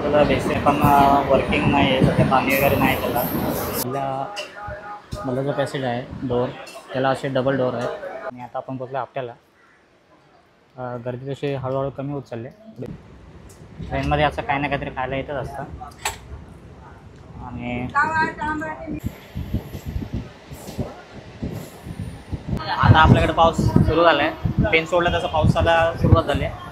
त्याला बेसिन पण वर्किंग नाही आहे, सध्या पाणी वगैरे नाही त्याला. मला जो पॅसेज आहे डोअर त्याला असे डबल डोअर आहेत. आणि आता आपण बघलो आपल्याला गर्दी तशी हळूहळू कमी होत चालली. ट्रेनमध्ये असं काही ना काहीतरी खायला येतच असतं. आणि आता आपल्याकडे पाऊस सुरू झाला आहे. पेन सोडला तसं पावसाला सुरुवात झाली आहे.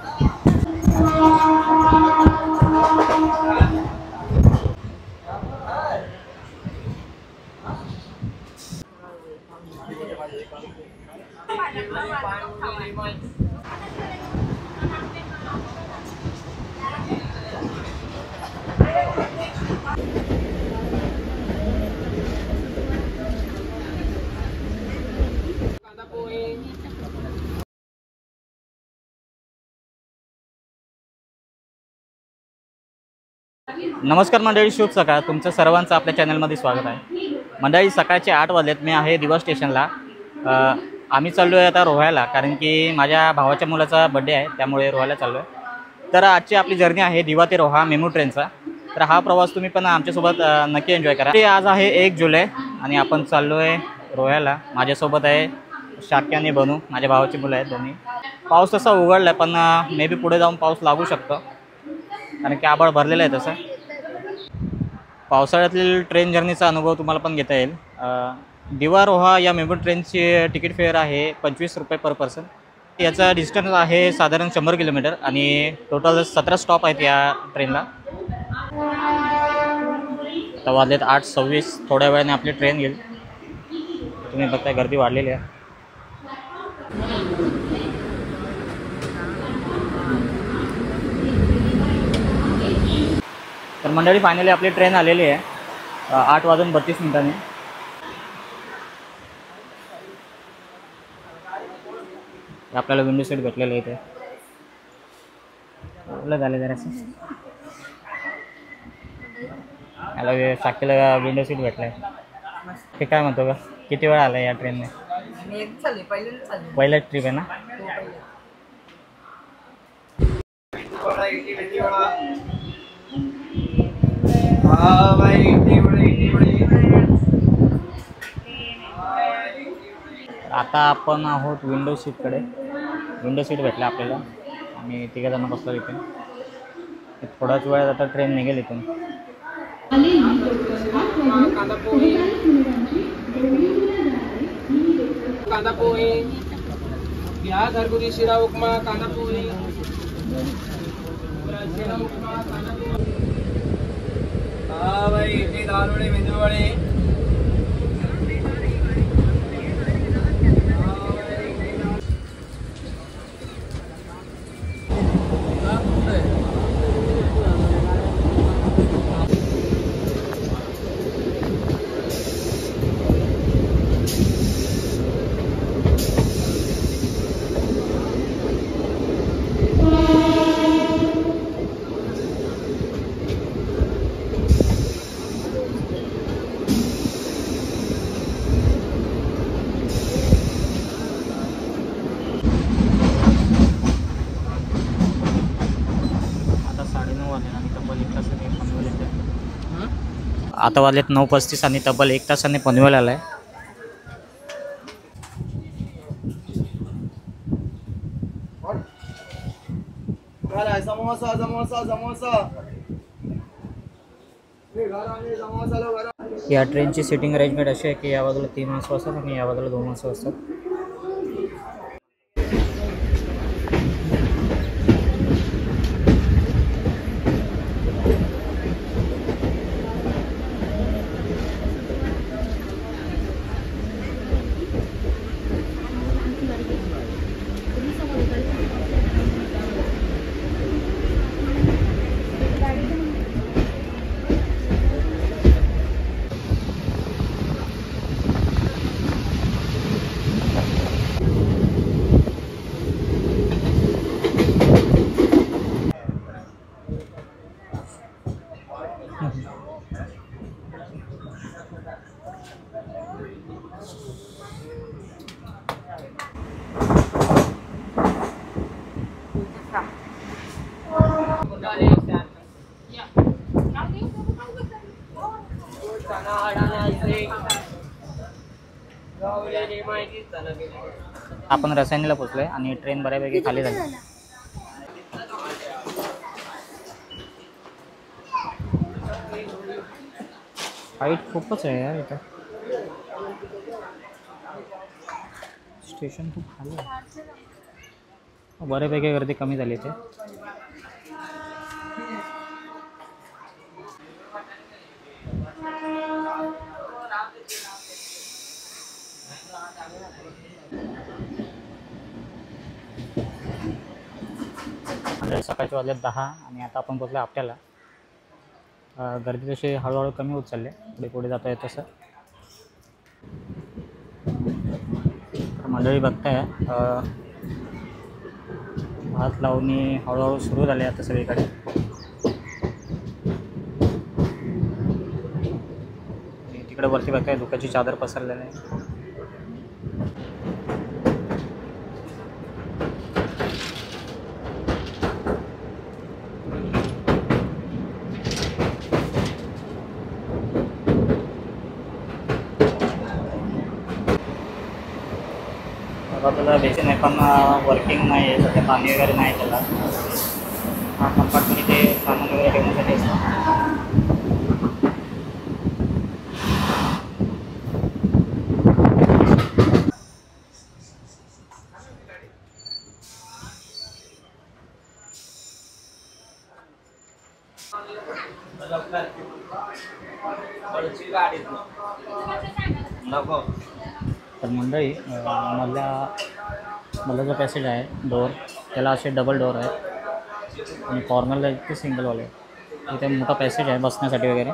नमस्कार मंडळी, शुभ सकाळ. तुमचं सर्वांचं आपल्या चॅनलमध्ये स्वागत आहे. मंडळी, सकाळचे 8 वाजलेत. मी आहे दिवा स्टेशनला. आम्ही चाललो आहे आता रोह्याला, कारण की माझ्या भावाच्या मुलाचा बड्डे आहे, त्यामुळे रोह्याला चाललो आहे. तर आजची आपली जर्नी आहे दिवा ते रोहा मेमू ट्रेनचा. तर हा प्रवास तुम्ही पण आमच्यासोबत नक्की एन्जॉय करा. ते आज आहे 1 जुलै आणि आपण चाललो आहे रोह्याला. माझ्यासोबत आहे शाक्य आणि बनू, माझ्या भावाची मुलं आहेत दोन्ही. पाऊस तसा उघडला आहे, पण मे बी पुढे जाऊन पाऊस लागू शकतो, कारण की आभाळ भरलेलं आहे. तसं पावसाळ्यातील ट्रेन जर्नीचा अनुभव तुम्हाला पण घेता येईल. दिवा रोहा या मेमू ट्रेनची तिकीट फेअर आहे 25 रुपये पर पर्सन. याचा डिस्टन्स आहे साधारण 100 किलोमीटर आणि टोटल 17 स्टॉप आहेत या ट्रेनला. आता वाजलेत 8:26. थोड्या वेळाने आपली ट्रेन येईल. तुम्ही बघताय गर्दी वाढलेली आहे. तर मंडळी, फायनली आपली ट्रेन आलेली आहे 8:32. आपल्याला विंडो सीट भेटलेलं आहे. इथे आपलं झालं जरासं, याला शाक्यला विंडो सीट भेटलं आहे. ते काय म्हणतो का, किती वेळ आला या ट्रेनने? पहिल्याच ट्रिप आहे ना? आता आपण आहोत विंडो सीटकडे. विंडो सीट भेटलं आपल्याला. आम्ही 3 जण बसलो इथे. थोड्याच वेळात आता ट्रेन निघेल इथून. कांदा पोहे या, घरगुती शिरा उपमा, कांदा पोहे, हा भाई, इडली, दाल वडे, मेंदू वडे. आता वाजलेत 9:35 आणि तब्बल 1 तासाने पनवेल आला आहे. समोसा समोसा समोसा. या ट्रेनची सिटिंग अरेंजमेंट अशी आहे की या बाजूला 3 माणसं असतात आणि या बाजूला 2 माणसं असतात. आपण रसायनीला पोचलोय आणि ट्रेन बऱ्यापैकी खाली झाली. हाईट खूपच आहे यार इथं. स्टेशन खूप खाली आहे. बऱ्यापैकी गर्दी कमी झाली इथे. सकाळचे वाजले 10 आणि आता आपण पोचलो आपल्याला. गर्दी तशी हळूहळू कमी होत चालली आहे. पुढे पुढे जाता येत तसं. मंडळी बघताय हात लावणी हळूहळू सुरू झाले आता सगळीकडे. तिकडे वरती बघताय धुक्याची चादर पसरलेली आहे. बाजूला बेसिन आहे पण वर्किंग नाही आहे. सध्या पाणी वगैरे नाही त्याला. हा कंपार्टमेंट इथे सामान वगैरे ठेवण्यासाठी असतं. तर मंडळी मला जो पॅसेज आहे डोअर त्याला असे डबल डोअर आहेत आणि कॉर्नरला इथे सिंगलवाले आहे. इथे मोठा पॅसेज आहे बसण्यासाठी वगैरे.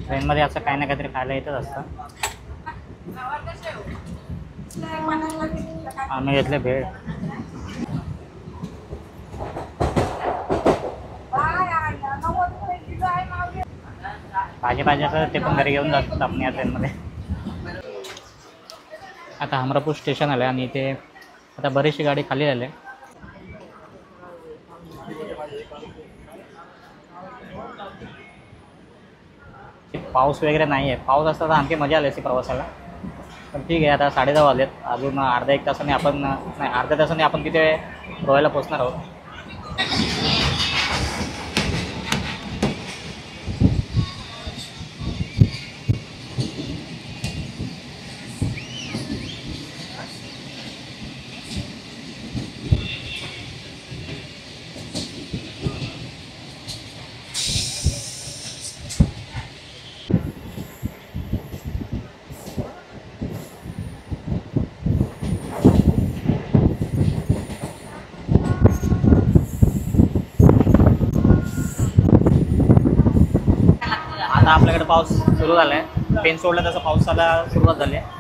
ट्रेनमध्ये असं काही ना काहीतरी खायला येतच असतं. आम्ही घेतले भेळ. पाहिजे तर ते पण घरी घेऊन जातात आपण या ट्रेनमध्ये. आता हमरापूर स्टेशन आलं आणि इथे आता बरीचशी गाडी खाली झाली. पाऊस वगैरे नाही आहे. पाऊस असता तर आणखी मजा आली असती प्रवासाला. पण ठीक आहे आता 10:30 वाजलेत. अजून अर्धा एक तासाने आपण नाही अर्ध्या तासाने आपण तिथे रोहायला पोचणार आहोत. आता आपल्याकडे पाऊस सुरू झाला आहे. पेन सोडला तसं पावसाला सुरुवात झाली आहे.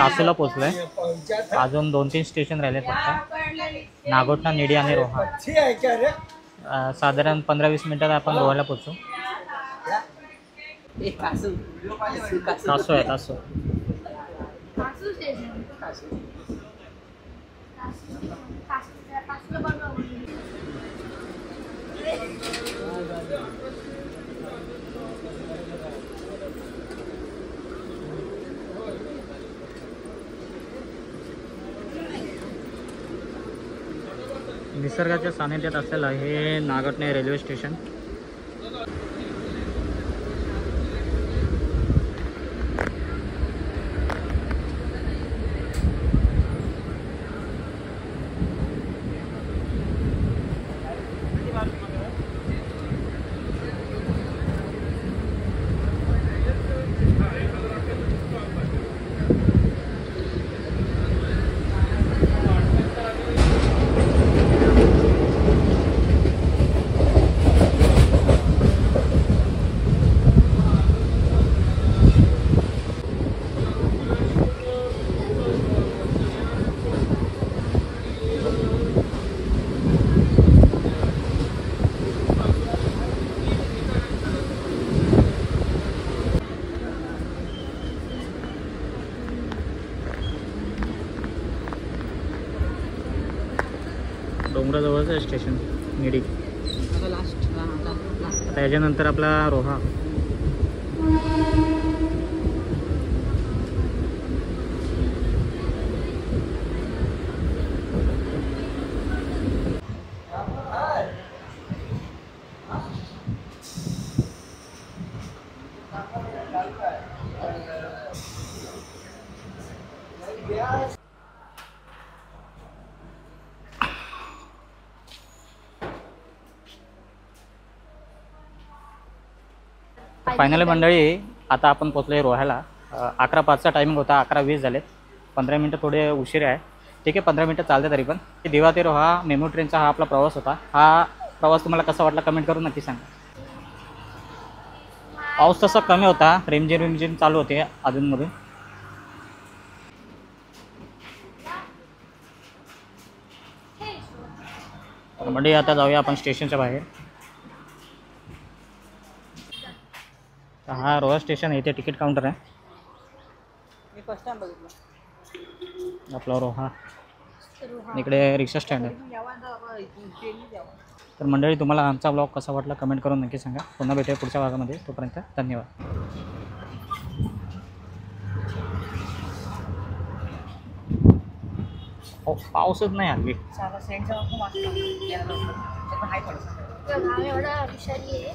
कासूला पोचलोय. अजून 2-3 स्टेशन राहिले फक्त, नागोठणा, निडी आणि रोहा. साधारण 15-20 मिनिटात आपण रोहाला पोचू. कासू आहे कासू. निसर्गाच्या सानिध्यात असलेलं हे नागोठणे रेल्वे स्टेशन. डोंगराजवळचं आहे स्टेशन निडी. आता याच्यानंतर आपला रोहा. फायनली मंडळी आता आपण पोचलोय रोह्याला. 11:05चा टायमिंग होता, 11:20 झालेत. 15 मिनटं थोडे उशीर आहे. ठीक आहे, 15 मिनटं चालते तरी पण. दिवा ते रोहा मेमो ट्रेनचा हा आपला प्रवास होता. हा प्रवास तुम्हाला कसा वाटला कमेंट करून नक्की सांगा. पाऊस तसा कमी होता, रिमझिम चालू होते अधूनमधून. मंडळी आता जाऊया आपण स्टेशनच्या बाहेर. हा रोहा स्टेशन आहे, इथे तिकीट काउंटर आहे. मी फर्स्ट टाइम बघितलं आपला रोहा. इकडे रिक्षा स्टँड आहे. तर मंडळी तुम्हाला आमचा ब्लॉग कसा वाटला कमेंट करून नक्की सांगा. पुन्हा भेटूया पुढच्या भागामध्ये. तोपर्यंत धन्यवाद. हो, पाऊसच नाही हल्ली. एवढा विषारी आहे.